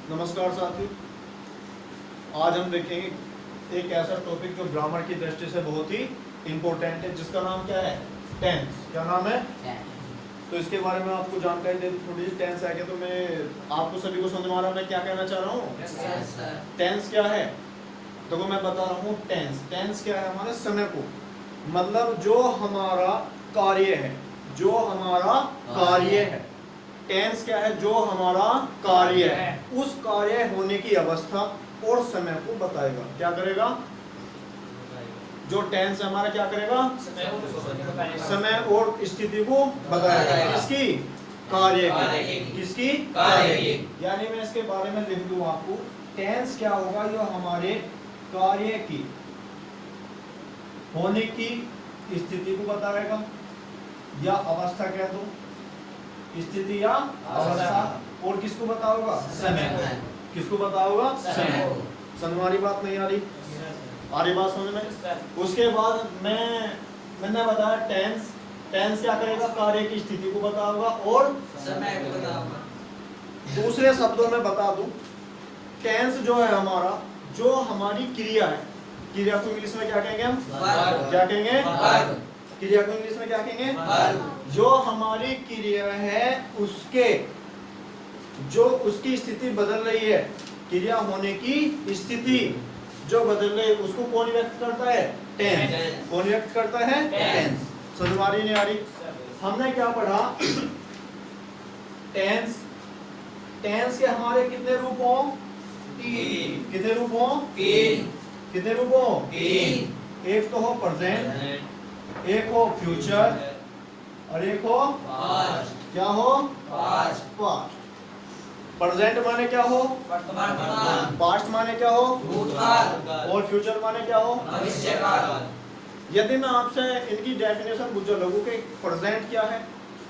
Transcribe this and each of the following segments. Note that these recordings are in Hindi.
नमस्कार साथियों, आज हम देखेंगे एक ऐसा टॉपिक जो ग्रामर की दृष्टि से बहुत ही इम्पोर्टेंट है, जिसका नाम क्या है? टेंस। क्या नाम है? तो इसके बारे में आपको जानकारी दे थोड़ी सी। टेंस है क्या, तो मैं आपको सभी को समझ में आ रहा है मैं क्या कहना चाह रहा हूँ? टेंस क्या है? देखो मैं बता रहा हूँ। टेंस क्या है? हमारे समय को, मतलब जो हमारा कार्य है, जो हमारा कार्य है। टेंस क्या है? जो हमारा कार्य है, उस कार्य होने की अवस्था और समय को बताएगा। क्या करेगा? जो टेंस हमारा क्या करेगा? समय और स्थिति को बताएगा। किसकी? कार्य की। किसकी? कार्य की। यानी मैं इसके बारे में लिख दूं आपको, टेंस क्या होगा? जो हमारे कार्य की होने की स्थिति को बताएगा, या अवस्था कह दो, स्थिति या अवस्था। और किसको बताओगा? समय। किसको बताओगा? समय। समझ बात नहीं आ रही? आ रही बात समझ में? उसके बाद मैंने बताया टेंस क्या करेगा? कार्य की स्थिति को बताओगा और समय को बताओगा। दूसरे शब्दों में बता दूं, टेंस जो है हमारा, जो हमारी क्रिया है, क्रिया को इंग्लिश में क्या कहेंगे हम? क्या कहेंगे? क्रिया को इंग्लिश में क्या कहेंगे? जो हमारी क्रिया है उसके, जो उसकी स्थिति बदल रही है, क्रिया होने की स्थिति जो बदल रही है, उसको कौन व्यक्त करता है? टेंस। कौन व्यक्त करता है? टेंस। समझ आ रही नहीं आ रही? हमने क्या पढ़ा? टेंस के हमारे कितने रूप हो? तीन। कितने रूप हो? तीन। कितने रूप हो? तीन। एक तो हो प्रेजेंट, एक हो फ्यूचर, और एक हो पास्ट। क्या हो? पास्ट। प्रेजेंट माने क्या हो? वर्तमान। पास्ट माने क्या हो? भूतकाल। और फ्यूचर माने क्या हो? भविष्यकाल। यदि मैं आपसे इनकी डेफिनेशन पूछूं लोगों के, प्रेजेंट क्या है,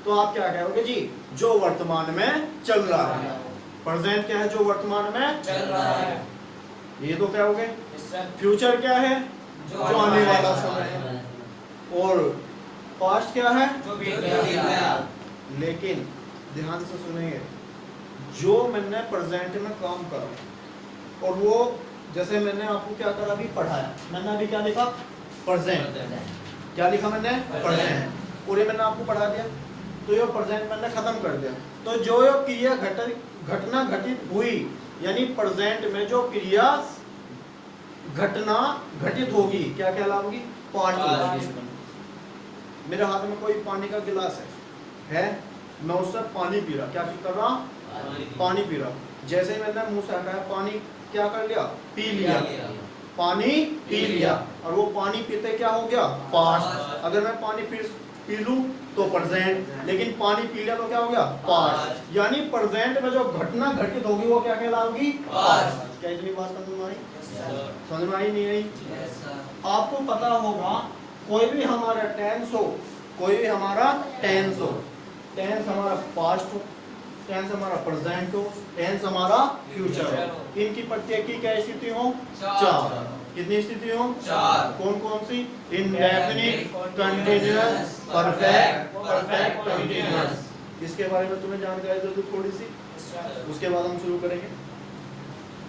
तो आप क्या कहोगे जी? जो वर्तमान में चल रहा है। प्रेजेंट क्या है? जो वर्तमान में चल रहा है। ये तो क्या हो गए? फ्यूचर क्या है? जो आने वाला समय है। और पास्ट क्या है? जो बीत गया। लेकिन ध्यान से सुनेंगे, जो मैंने प्रेजेंट में काम करा, और वो जैसे मैंने आपको क्या करा, अभी पढ़ाया, मैंने अभी क्या लिखा? प्रेजेंट। क्या लिखा मैंने? प्रेजेंट। पूरे मैंने आपको पढ़ा दिया, तो ये प्रेजेंट मैंने खत्म कर दिया। तो जो क्रिया घटना घटित हुई, यानी प्रेजेंट में जो क्रिया घटना घटित होगी, क्या कहलाऊंगी? पास्ट। मेरे हाथ में कोई पानी का गिलास है, मैं उससे पानी पी रहा। क्या कर रहा? पानी पी रहा। जैसे ही मैंने मुंह से हटाया, पानी क्या कर लिया? पी लिया। पानी पी लिया। और वो पानी पीते क्या हो गया? पास्ट। अगर मैं पानी पी लूं तो प्रेजेंट, लेकिन पानी पी लिया तो क्या हो गया? पास्ट। यानी प्रेजेंट में जो घटना घटित होगी वो क्या कहलाऊंगी? पास्ट। क्या इतनी बात समझ में आई? समझ में आई नहीं आई? आपको पता होगा, कोई भी हमारा टेंस हो, कोई भी हमारा टेंस हो, टेंस हमारा पास्ट हो, टेंस हमारा प्रेजेंट हो, टेंस हमारा फ्यूचर हो, इनकी प्रत्येक की क्या स्थिति हो? चार। कितनी स्थिति हो? चार। कौन कौन सी? Indefinite, continuous, perfect, perfect continuous. इसके बारे में तुम्हें जानकारी दे दूं थोड़ी सी, उसके बाद हम शुरू करेंगे।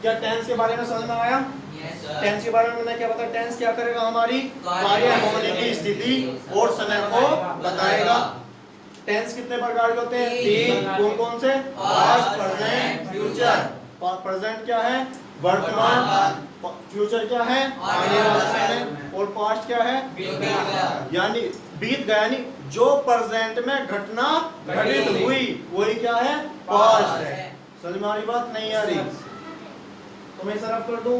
क्या टेंस के बारे में समझ में आया? टेंस के बारे में मैंने क्या बताया? टेंस क्या करेगा? हमारी कार्य होने की स्थिति और समय को बताएगा। टेंस कितने प्रकार के होते हैं? तीन। कौन कौन से? Past, present, future. प्रेजेंट क्या है? वर्तमान। फ्यूचर क्या है? आने वाला समय। और पास्ट क्या है? यानी बीत गया, यानी जो प्रेजेंट में घटना घटित हुई वही क्या है? पास्ट है। समझ में आ रही बात? नहीं आ रही? तो मैं सरफ कर दूं।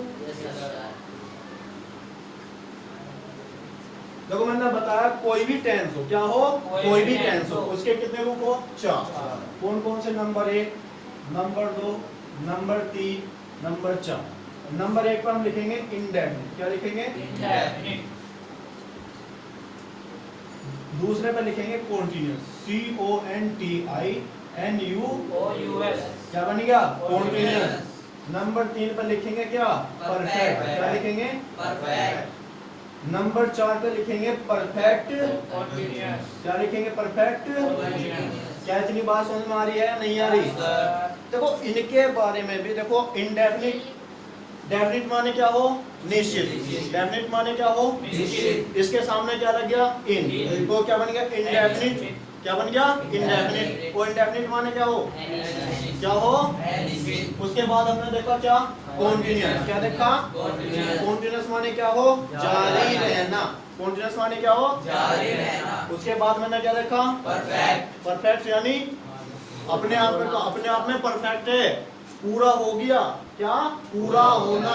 देखो मैंने बताया, कोई भी टेंस हो, क्या हो? कोई भी टेंस हो, उसके कितने रूप हो? चार। कौन कौन से? Number 1, number 2, number 3, number 4। Number 1 पर हम लिखेंगे इंडेफिनिट। क्या लिखेंगे? इंडेफिनिट। दूसरे पर लिखेंगे कॉन्टिन्यूअस, CONTINUOUS। क्या बनेगा? कॉन्टिन्यूअस। नंबर 3 पर लिखेंगे क्या? परफेक्ट। क्या लिखेंगे? परफेक्ट। नंबर 4 पे लिखेंगे परफेक्ट कॉन्टिन्यूअस। क्या लिखेंगे? Perfect continuous. क्या इतनी बात समझ में आ रही है? नहीं आ रही? देखो इनके बारे में भी देखो, इनडेफिनिट, डेफिनिट माने क्या हो, निश्चित, डेफिनिट माने क्या हो, निश्चित, इसके सामने क्या लग गया, इन, तो क्या बन गया, इनडेफिनिट, क्या बन गया, इनडेफिनिट, वो इनडेफिनिट माने क्या हो, क्या हो, उसके बाद हमने देखा क्या, कॉन्टिन्यूअस, क्या देखा, कॉन्टिन्यूअस माने क्या हो, जारी रहना, कॉन्टिन्यूअस माने क्या हो, जारी रहना, उसके बाद मैंने क्या देखा, परफेक्ट, परफेक्ट यानी अपने आप में परफेक्ट है, पूरा हो गया, क्या, पूरा होना,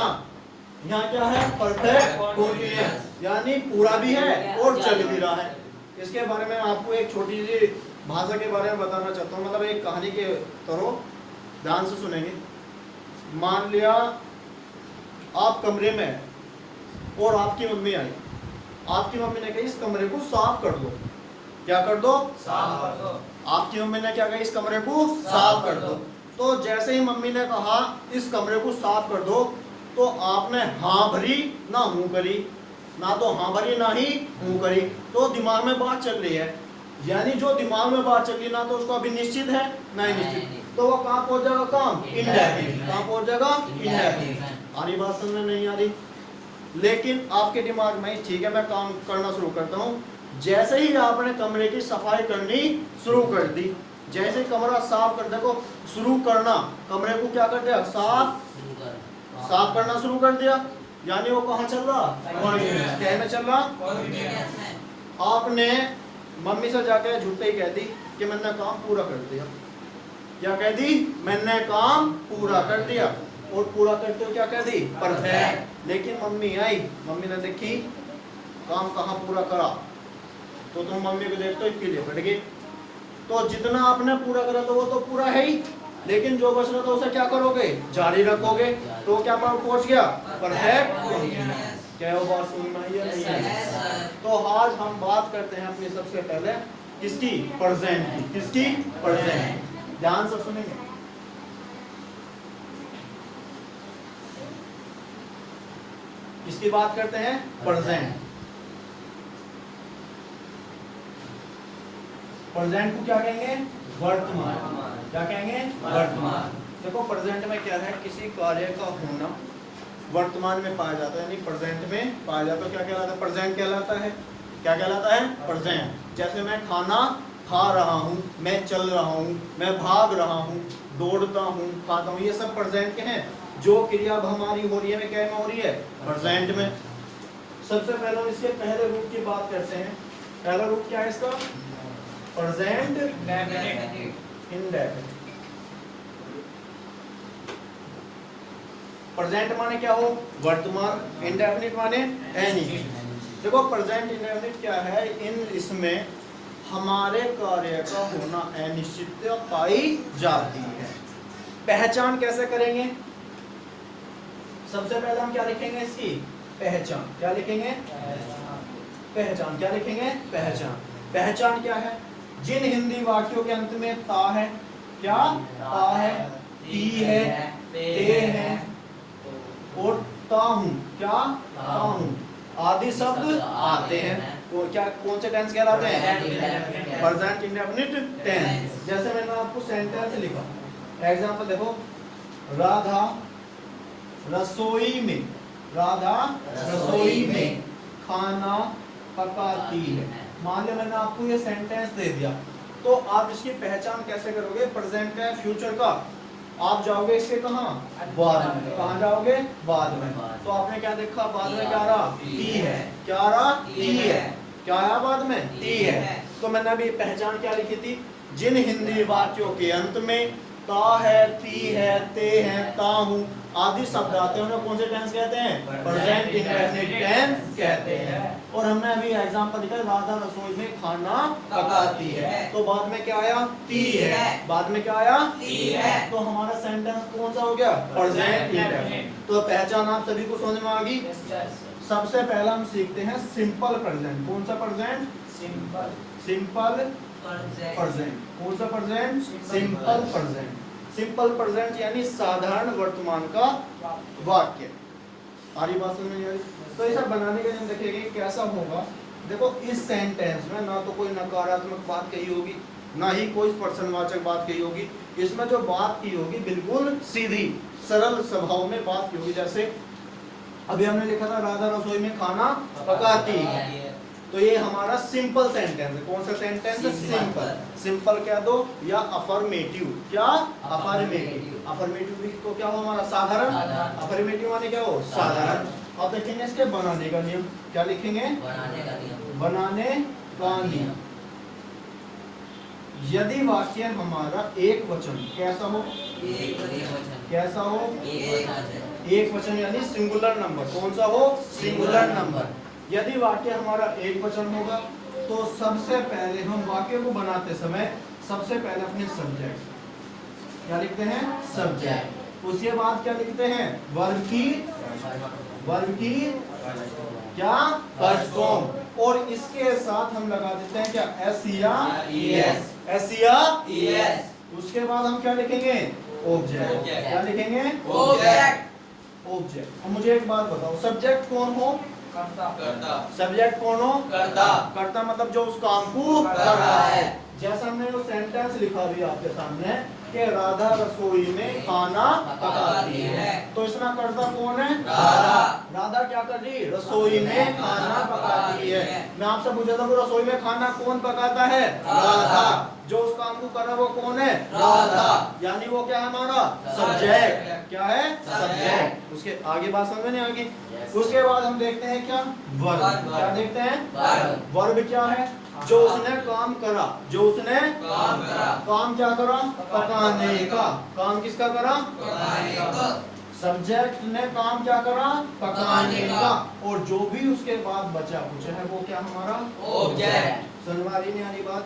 यहाँ क्या है, परफेक्ट कॉन्टिन्यूअस, यानी पूरा भी है और चल भी रहा है। इसके बारे में आपको एक छोटी सी भाषा के बारे में बताना चाहता हूँ, मतलब एक कहानी के तरह, ध्यान से सुनेंगे। मान लिया आप कमरे में हैं और आपकी मम्मी आई, आपकी मम्मी ने कहा इस कमरे को साफ कर दो, क्या कर दो, साफ कर दो, आपकी मम्मी ने क्या कहा, इस कमरे को साफ कर दो। तो जैसे ही मम्मी ने कहा इस कमरे को साफ कर दो, तो आपने हाँ भरी ना हूं करी, ना तो हाँ भरी ना ही हूं करी, तो दिमाग में बात चल रही है, यानी जो दिमाग में बात चल रही ना तो उसको अभी निश्चित है ना ही निश्चित, तो वो कहाँ पहुंच जाएगा, काम इनडेफिनिट, कहाँ पहुंच जाएगा, इनडेफिनिट। आ रही बात समझ में, नहीं आ रही, लेकिन आपके दिमाग में ठीक है, मैं काम करना शुरू करता हूँ। जैसे ही आपने कमरे की सफाई करनी शुरू कर दी, जैसे कमरा साफ कर, देखो शुरू करना, कमरे को क्या कर दिया, साफ करना शुरू कर दिया, यानी वो कहाँ चल रहा, क्या में चल रहा, आपने मम्मी से जाकर झूठे ही कह दी कि मैंने काम पूरा कर दिया, क्या कह दी, मैंने काम पूरा कर दिया, और पूरा करते हो क्या कह दी, परफेक्ट। लेकिन मम्मी आई, मम्मी ने देखी काम कहाँ पूरा करा, तो तुम मम्मी को देखते हो इसके लिए बढ़ गए, तो जितना आपने पूरा करा तो वो तो पूरा है ही, लेकिन जो बच रहा था उसे क्या करोगे, जारी रखोगे, तो क्या पहुंच गया, परफेक्ट। क्या वो बात समझ में आई या नहीं आई? तो आज हम बात करते हैं अपनी सबसे पहले किसकी, प्रेजेंट की, किसकी, प्रेजेंट, ध्यान से सुनेंगे। इसकी बात करते हैं, प्रेजेंट। प्रेजेंट को क्या कहेंगे, वर्तमान, क्या कहेंगे, वर्तमान। देखो प्रेजेंट में क्या है, किसी कार्य का होना वर्तमान में पाया जाता है, यानी प्रेजेंट में पाया जाता है, क्या कहलाता है, प्रेजेंट कहलाता है, क्या कहलाता है, प्रेजेंट। जैसे मैं खाना खा रहा हूँ, मैं चल रहा हूँ, मैं भाग रहा हूँ, दौड़ता हूँ, खाता हूँ, ये सब प्रेजेंट के हैं। जो क्रिया अब हमारी हो रही है, क्या में हो रही है, प्रेजेंट में। सबसे पहले हम इसके पहले रूप की बात करते हैं। पहला रूप क्या है इसका, प्रेजेंट इंडेफिनिट। प्रेजेंट माने क्या हो, वर्तमान, इंडेफिनिट माने एनी। देखो प्रेजेंट इंडेफिनिट क्या है, इसमें हमारे कार्य का होना अनिश्चितता पाई जाती है। पहचान कैसे करेंगे, सबसे पहले हम क्या लिखेंगे, इसकी पहचान, क्या लिखेंगे, पहचान, क्या लिखेंगे, पहचान। पहचान क्या है, जिन हिंदी वाक्यों के अंत में ता है, क्या, ता है, ती है, ते है और ता हूं, क्या, ता हूं आदि शब्द आते हैं, तो क्या, कौन से टेंस कहलाते हैं, प्रेजेंट इंडेफिनिट टेंस। जैसे मैंने आपको सेंटेंस लिखा, एग्जांपल देखो, राधा रसोई में, राधा रसोई में खाना पकाती है। मान लिया मैंने आपको ये सेंटेंस दे दिया, तो आप इसकी पहचान कैसे करोगे, प्रेजेंट का, फ्यूचर का, आप जाओगे इसके कहाँ, बाद में, कहाँ जाओगे, बाद में। तो आपने क्या देखा, बाद में क्या रहा, ती है, क्या रहा, ती है, क्या आया बाद में, ती है। तो मैंने अभी पहचान क्या लिखी थी, जिन हिंदी वाक्यों के अंत में ता है, ती है, ते है, ता हूं आदि शब्द आते हैं, उन्हें कौन से टेंस कहते हैं, प्रेजेंट इंडेफिनिट टेंस कहते हैं। और हमने अभी एग्जांपल दिखा, राधा रसोई में खाना पकाती है, तो बाद में क्या आया, ती है, बाद में क्या आया, ती है, तो हमारा सेंटेंस कौन सा हो गया, प्रेजेंट इंडेफिनिट। तो पहचान आप सभी को समझ में आ गई। सबसे पहला हम सीखते हैं सिंपल प्रेजेंट। कौन सा प्रेजेंट, सिंपल, सिंपल प्रेजेंट। कौन सा present, simple present. Simple present यानी साधारण वर्तमान का वाक्य। सारी बात समझ में आ रही। तो ये सब बनाने के लिए देखेंगे कैसा होगा। देखो इस सेंटेंस में ना तो कोई नकारात्मक बात कही होगी, ना ही कोई प्रश्नवाचक बात कही होगी, इसमें जो बात की होगी बिल्कुल सीधी सरल स्वभाव में बात की होगी। जैसे अभी हमने लिखा था राधा रसोई में खाना पकाती है, तो ये हमारा सिंपल सेंटेंस है। कौन सा सेंटेंस है? सिंपल। सिंपल क्या दो या अफर्मेटिव। क्या? अफर्मेटिव। अफर्मेटिव को क्या हो हमारा? साधारण। अफर्मेटिव माने क्या हो? साधारण। अब देखेंगे इसके बनाने का नियम। क्या लिखेंगे? बनाने का नियम। यदि वाक्य हमारा एक वचन कैसा हो? कैसा हो? एक वचन यानी सिंगुलर नंबर। कौन सा हो? Singular number. यदि वाक्य हमारा एक वचन होगा तो सबसे पहले हम वाक्य को बनाते समय सबसे पहले अपने सब्जेक्ट क्या लिखते हैं? सब्जेक्ट। उसके बाद क्या लिखते हैं? वर्ब की क्या? First form. और इसके साथ हम लगा देते हैं क्या? एस या ईएस। एस या ईएस। उसके बाद हम क्या लिखेंगे? ऑब्जेक्ट। क्या लिखेंगे? ऑब्जेक्ट। ऑब्जेक्ट। अब मुझे एक बात बताओ, सब्जेक्ट कौन हो? करता। सब्जेक्ट कौन हो? करता। करता मतलब जो उस काम को कर रहा है। जैसा हमने जो सेंटेंस लिखा भी आपके सामने कि राधा रसोई में खाना पकाती है, तो इसमें करता कौन है? राधा। राधा क्या कर रही? रसोई में खाना पकाती है। मैं आपसे पूछा था वो रसोई में खाना कौन पकाता है? राधा। जो उस काम को कर रहा है वो कौन है? राधा। यानी वो क्या है हमारा? सब्जेक्ट। क्या है? सब्जेक्ट। उसके आगे बात समझ में नहीं आएगी। उसके बाद हम देखते हैं क्या? वर्ब। क्या देखते हैं? वर्ब क्या है? जो उसने काम करा। जो उसने काम क्या करा? पकाने का। काम किसका करा? पकाने का। सब्जेक्ट ने काम क्या करा? पकाने का। और जो भी उसके बाद बचा कुछ है वो क्या हमारा? ऑब्जेक्ट। समझ में आ रही नहीं आ रही बात?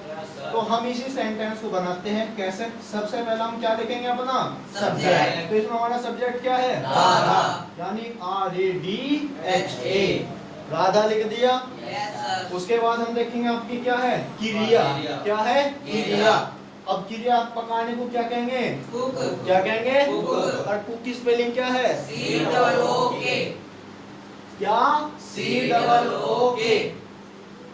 तो हम इसी सेंटेंस को बनाते हैं कैसे? सबसे पहले हम क्या लिखेंगे? अपना सब्जेक्ट। तो इसमें हमारा सब्जेक्ट क्या है? राधा। यानी RADHA। राधा लिख दिया। उसके बाद हम देखेंगे आपकी क्या है? क्रिया। क्या है? क्रिया। अब क्रिया पकाने को क्या कहेंगे? कुक। क्या कहेंगे? कुक। और कुक की स्पेलिंग क्या है? COOK। क्या? COOK।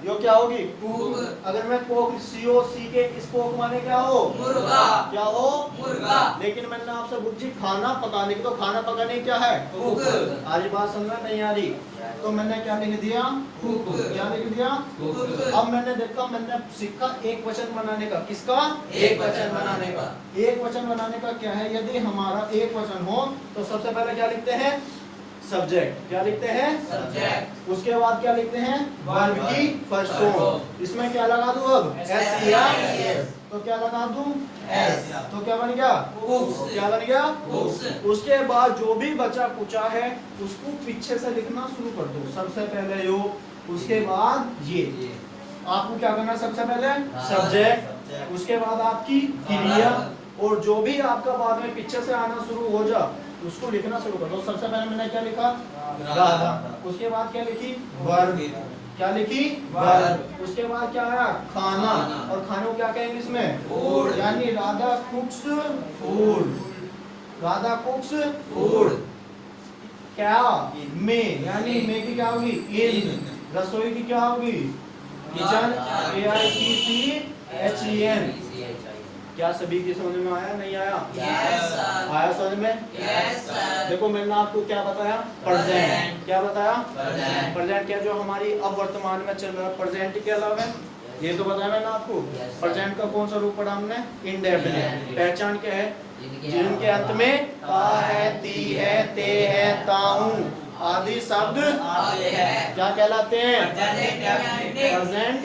यो क्या होगी? कुक। अगर मैं कोक COCK इस कोक माने क्या हो? मुर्गा। क्या हो? मुर्गा। लेकिन मैंने आपसे पूछी खाना पकाने की, तो खाना पकाने क्या है? कुक। आज बात समझ में नहीं आ रही तो मैंने क्या लिख दिया? कुक। क्या लिख दिया? कुक। अब मैंने देखा, मैंने सीखा एक वचन बनाने का। किसका? एक वचन बनाने का। एक वचन बनाने का क्या है? यदि हमारा एक वचन हो तो सबसे पहले क्या लिखते हैं? सब्जेक्ट। क्या लिखते हैं? सब्जेक्ट। उसके बाद क्या लिखते हैं? वर्ब की फर्स्ट फॉर्म। इसमें क्या लगा दूं अब? एस या एस। तो क्या लगा दूं? एस। तो क्या बन गया? कुक्स। क्या बन गया? कुक्स। उसके बाद जो भी बचा कुचा है उसको पीछे से लिखना शुरू कर दो। सबसे पहले यो, उसके बाद ये। आपको क्या करना? सबसे पहले सब्जेक्ट, उसके बाद आपकी क्रिया, और जो भी आपका बाद में पीछे से आना शुरू हो जा उसको लिखना शुरू कर दो। सबसे पहले मैंने क्या लिखा? राधा। उसके बाद क्या लिखी? वर्ब। क्या लिखी? वर्ब। उसके बाद क्या आया? खाना। और खाने को क्या कहेंगे इसमें? फूड। यानी Radha cooks food. Radha cooks food. क्या? में। यानी में की क्या होगी? इन। रसोई की क्या होगी? किचन। KITCHEN। क्या सभी की समझ में आया? नहीं आया? yes, आया समझ में? yes, देखो मैंने आपको क्या बताया? प्रेजेंट। क्या बताया? प्रेजेंट क्या? जो हमारी अब वर्तमान में चल रहा है। प्रेजेंट के अलावा ये तो बताया मैंने आपको। प्रेजेंट का कौन सा रूप पढ़ा हमने? इंडेफिनिट। पहचान क्या है? जिनके अंत में ता है, ती है, ते है, ताऊ आदि शब्द क्या कहलाते हैं? प्रेजेंट।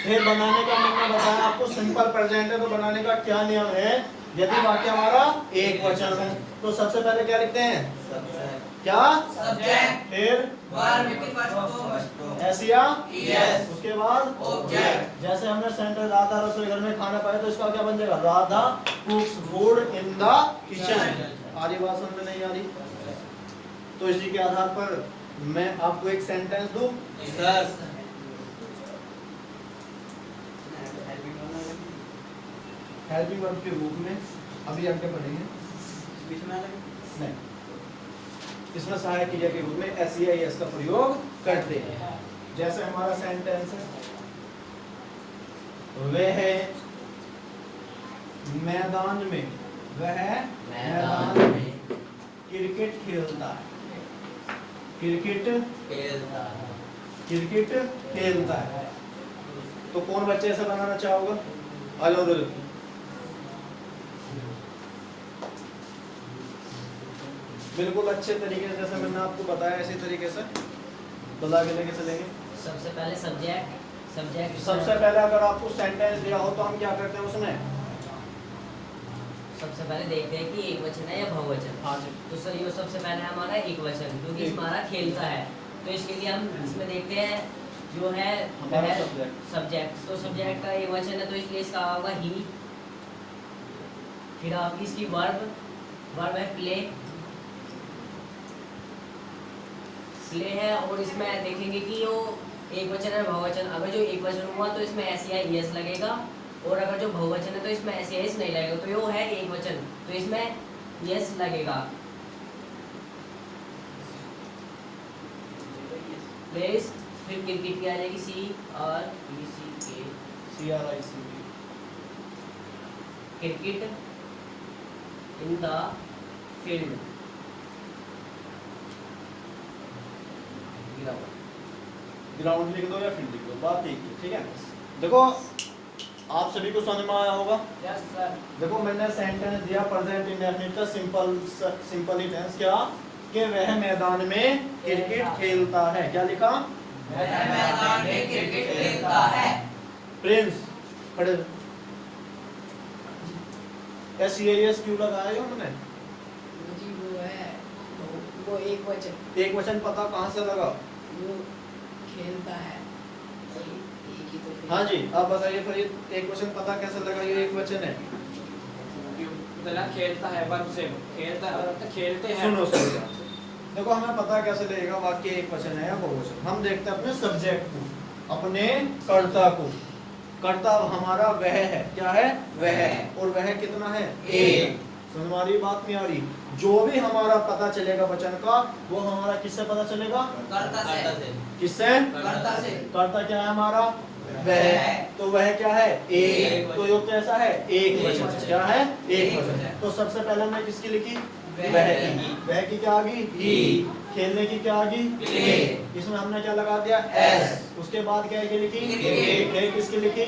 फिर बनाने का मैंने बताया आपको सिंपल प्रेजेंट है तो बनाने का क्या नियम है? यदि वाक्य हमारा एक वचन हो तो सबसे पहले क्या लिखते हैं? क्या? सब्जेक्ट। फिर वर्ब एस या ईएस। उसके बाद ऑब्जेक्ट। जैसे हमने सेंटेंस राधा रसोई घर में खाना पाया तो इसका क्या बन जाएगा? Radha cooks food in the kitchen. आ रही बात समझ में नहीं आ रही? तो इसी के आधार पर मैं आपको एक सेंटेंस दूं। हेल्पिंग वर्ब के रूप में अभी आगे पढ़ेंगे। नहीं, इसमें सहायक क्रिया के रूप में एस या एस का प्रयोग करते हैं। जैसे हमारा सेंटेंस है, वह मैदान में, वह मैदान में क्रिकेट खेलता है, क्रिकेट खेलता है। क्रिकेट खेलता है। तो कौन बच्चे ऐसा बनाना चाहोगे? आ जाओ उधर। बिल्कुल अच्छे तरीके से जैसे मैंने आपको बताया इसी तरीके से बता के लेके चलेंगे। सबसे पहले सब्जेक्ट सबसे पहले अगर आपको सेंटेंस दिया हो तो हम क्या करते हैं उसमें? सबसे पहले देखते हैं कि एक वचन है या बहुवचन। हाँ जी। तो सर ये सबसे पहले हमारा एक वचन, क्योंकि हमारा खेलता है, तो इसके लिए हम इसमें देखते हैं जो है हमारा सब्जेक्ट। तो सब्जेक्ट का एक वचन है तो इसलिए इसका होगा ही। फिर आपकी इसकी वर्ब है प्ले है, और इसमें देखेंगे कि वो एक वचन है बहुवचन। अगर जो एक वचन हुआ तो इसमें एस या ईएस लगेगा, और अगर जो बहुवचन है तो इसमें एस या एस नहीं लगेगा। तो ये है एक वचन तो इसमें यस लगेगा। प्लेस, फिर क्रिकेट की आ जाएगी CRICT। Cricket in the field. Ground लिख दो या फील्ड लिख दो, बात एक ही, ठीक है। देखो आप सभी को समझ में आया होगा। Yes sir. देखो मैंने सेंटेंस दिया प्रेजेंट इंडेफिनिट का सिंपल ही टेंस क्या कि वह मैदान में क्रिकेट खेलता है। क्या लिखा? वह मैदान में क्रिकेट खेलता है। प्रिंस खड़े SERIS क्यों लगाया है उन्होंने? जी वो एक वचन। एक वचन पता कहाँ से लगा? वो खेलता है। एक ही तो हाँ जी, आप बताइए फिर ये एक वचन पता कैसे लगा? ये एक वचन है। खेलता है वर्ब से खेलता है, खेलते हैं। सुनो सुनो, देखो हमें पता कैसे लगेगा वाक्य एक वचन है या बहुवचन? हम देखते हैं अपने सब्जेक्ट को, अपने कर्ता को। कर्ता हमारा वह है। क्या है? वह। और वह कितना है? एक। समझ में आ रही बात नहीं आ रही? जो भी हमारा पता चलेगा वचन का वो हमारा किससे पता चलेगा? कर्ता से। किससे? कर्ता से। कर्ता क्या है हमारा? वह। तो वह क्या है? एक। तो यो कैसा है? एक वचन। क्या है? एक वचन। तो सबसे पहले हमने किसकी लिखी? वह की। वह की क्या आ गई? ही। खेलने की क्या आ गई? प्ले। इसमें हमने क्या लगा दिया? एस। उसके बाद क्या है लिखी? प्ले किसकी लिखी?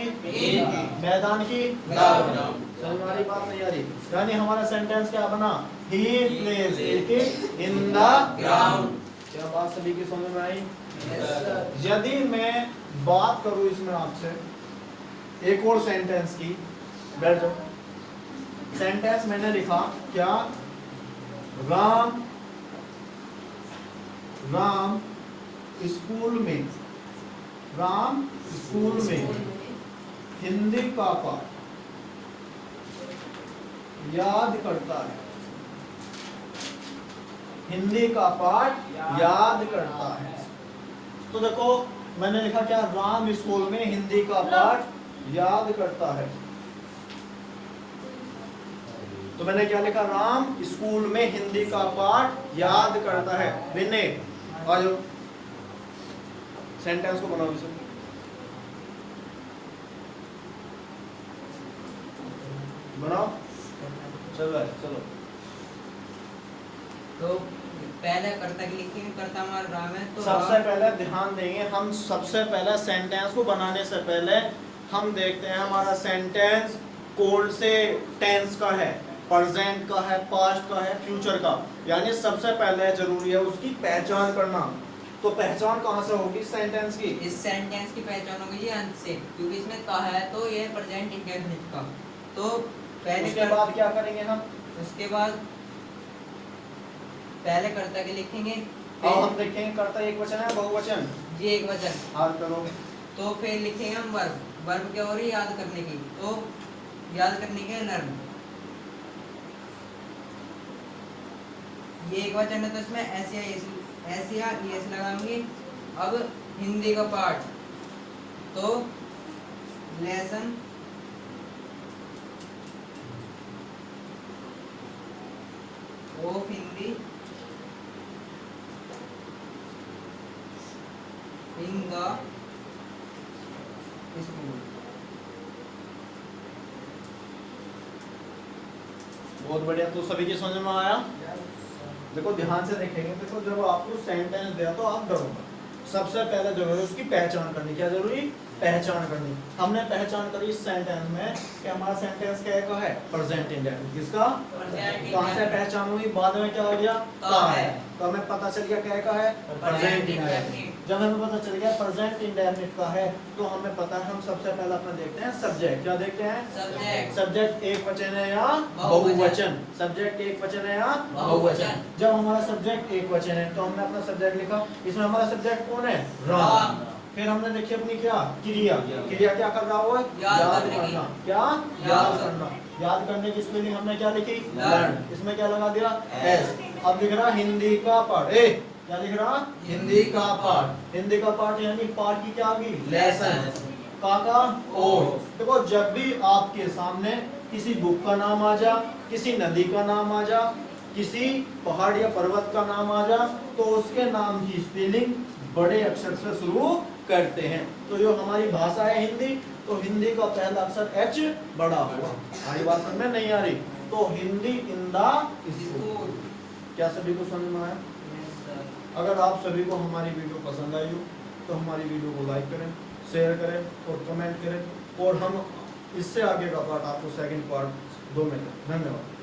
मैदान की ग्राउंड। समझ में आ रही बात नहीं आ रही? यानी हमारा सेंटेंस क्या बना? He plays cricket in the ground. क्या बात सभी की समझ में आई? यदि मैं बात करूं इसमें आपसे एक और सेंटेंस की, बैठ जाओ। सेंटेंस मैंने लिखा क्या? राम स्कूल में, राम स्कूल में हिंदी का पाठ याद करता है। हिंदी का पाठ याद करता है। तो देखो मैंने लिखा क्या? राम स्कूल में हिंदी का पाठ याद करता है। तो मैंने क्या लिखा? राम स्कूल में हिंदी का पाठ याद करता है। विनय आ जाओ, सेंटेंस को बनाओ इसे। बनाओ, चलो चलो। तो पहले कर्ता की लिखेंगे, कर्ता हमारा राम है। तो सबसे पहले ध्यान देंगे हम, सबसे पहले सेंटेंस को बनाने से पहले हम देखते हैं हमारा सेंटेंस कौन से टेंस का है, प्रेजेंट का है, पास्ट का है, फ्यूचर का। यानी सबसे पहले जरूरी है उसकी पहचान करना। तो पहचान कहाँ से होगी सेंटेंस की? इस सेंटेंस की पहचान होगी जी अंत से, क्योंकि इसमें का है तो ये प्रेजेंट इंडेफिनिट का। तो पहले उसके बाद क्या करेंगे हम? उसके बाद पहले कर्ता के लिखेंगे, अब हम देखेंगे कर्ता एक वचन है बहुवचन? जी एक वचन। याद करो। तो फिर लिखेंगे हम वर्ब। वर्ब क्या हो रही है? याद करने की। तो याद करने के लर्न, ये एक वचन है तो इसमें एस या ईएस लगाएंगे। अब हिंदी का पाठ, तो lesson of Hindi in the school. बहुत बढ़िया। तो सभी की समझ में आया? देखो ध्यान से देखेंगे, देखो जब आपको सेंटेंस दिया तो आप डरो मत। सबसे पहले जरूरी है उसकी पहचान करनी। क्या जरूरी? पहचान करनी। हमने पहचान करी इस सेंटेंस में कि हमारा सेंटेंस क्या का है? Present indefinite. किसका? कहाँ से पहचान हुई? बाद में क्या हो गया? का है। तो हमें पता चल गया क्या का है? Present indefinite. जब हमें पता चल गया प्रेजेंट इंडेफिनिट का है तो हमें पता है, हम सबसे पहले अपना देखते हैं सब्जेक्ट। क्या देखते हैं? सब्जेक्ट। सब्जेक्ट एक वचन है या बहुवचन? बहुवचन? सब्जेक्ट एक वचन है या बहुवचन? जब हमारा सब्जेक्ट एक वचन है तो हमने अपना सब्जेक्ट लिखा। इसमें हमारा सब्जेक्ट कौन है? राम। फिर हमने देखी अपनी क्या? क्रिया। क्रिया क्या कर रहा हुआ है? याद करने की। करना। क्या? याद करना। याद करने की स्पेलिंग हमने क्या लिखी? लर्न। इसमें क्या लगा दिया? एस। अब दिख रहा हिंदी का पाठ। ए क्या दिख रहा? हिंदी का पाठ। हिंदी का पाठ यानी पाठ की क्या आ गई? लेसन। का ओ। देखो जब भी आपके सामने किसी बुक का नाम आ जा, किसी नदी का नाम आ जा, किसी पहाड़ या पर्वत का नाम आ जा, तो उसके नाम की स्पेलिंग बड़े अक्षर से शुरू करते हैं। तो जो हमारी भाषा है हिंदी, तो हिंदी का पहला अक्षर एच बड़ा हुआ। हमारी बात समझ में नहीं आ रही? तो हिंदी इन द स्कूल। क्या सभी को समझ में आया? अगर आप सभी को हमारी वीडियो पसंद आई हो तो हमारी वीडियो को लाइक करें, शेयर करें और कमेंट करें, और हम इससे आगे का पार्ट आपको सेकंड पार्ट 2 में दें। धन्यवाद।